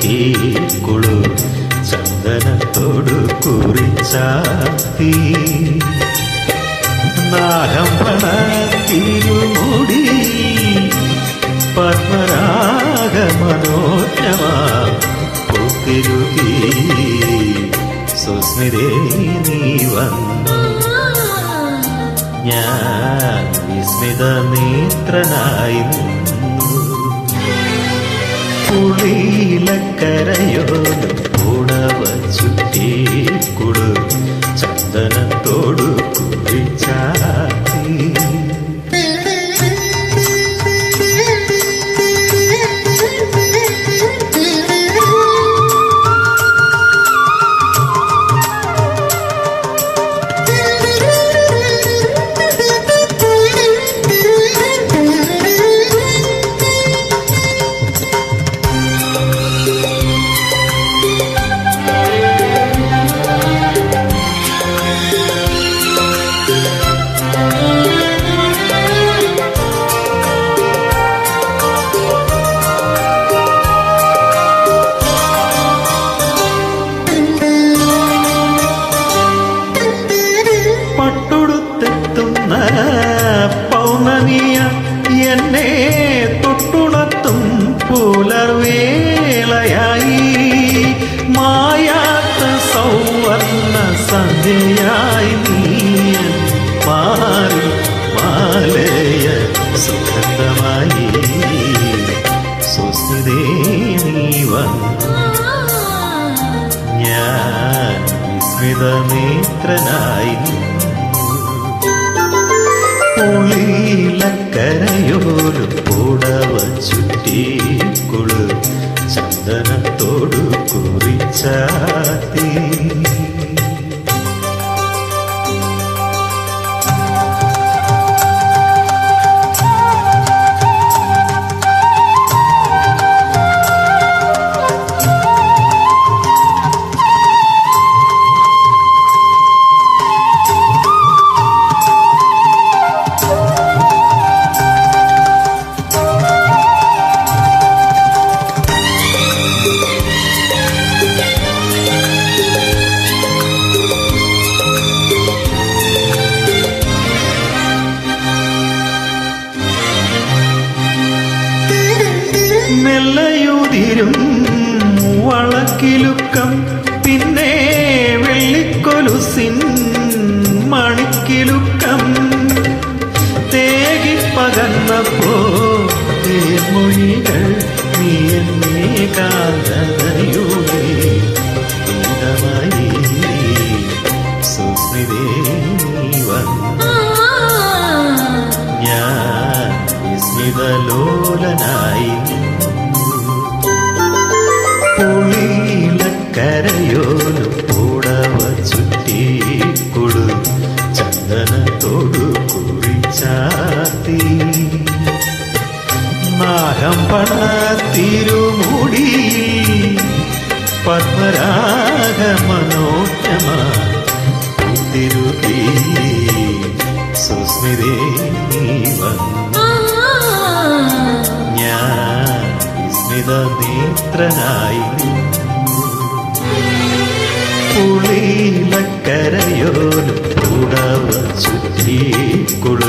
ചുറ്റിക്കുളു ചന്ദനത്തോടു കുറിച്ചാത്തി നാഗമ്പണ തിരുമുടി പത്മരാഗ മനോജ്ഞമാ പൂത്തിരുകി സുസ്മിതേ നീ വന്നു ഞാൻ വിസ്മിത നേത്രനായി പുളിയിലക്കരയോലും കൂടവ ചുറ്റിക്കുളു ചന്ദനത്തോടു കുറിച്ചാത്തി പട്ടുടുത്തെത്തുന്ന പൗർണമിയ എന്നെ തൊട്ടുണർത്തും പുലർവേളയായി മായാത്ത സൗവർണ്ണ സന്ധ്യയായി നീയൻ മാറി മാലയ സുഗന്ധമായി സുസ്മിതേ നീ വന്നു ഞാൻ വിസ്മിതനേത്രനായി പുളിയിലക്കരയോലും കൂടവ ചുറ്റിക്കുളു ചന്ദനത്തോടു കുറിച്ചാത്തി മെല്ലയുതിരും വളക്കിലുക്കം പിന്നെ വെള്ളിക്കൊലുസിൻ മണിക്കിലുക്കം തേകി പകർന്നപ്പോ തേൻമൊഴികൾ നീ എന്നെ കാന്തതയുടെ ഗീതമായി സുസ്മിതേ നീ വന്നു ഞാൻ വിസ്മിതലോലനായി പുളിയിലക്കരയോലും കൂടവ ചുറ്റിക്കുളു ചന്ദനത്തോടു കുറിച്ചാത്തി നാഗമ്പണ തിരുമുടി പത്മരാഗ മനോജ്ഞമാ തിരുകി സുസ്മിതേ നീ വന്നു ഞാൻ വിസ്മിതനേത്രനായി പുളിയിലക്കരയോലും കൂടവ ചുറ്റിക്കുളു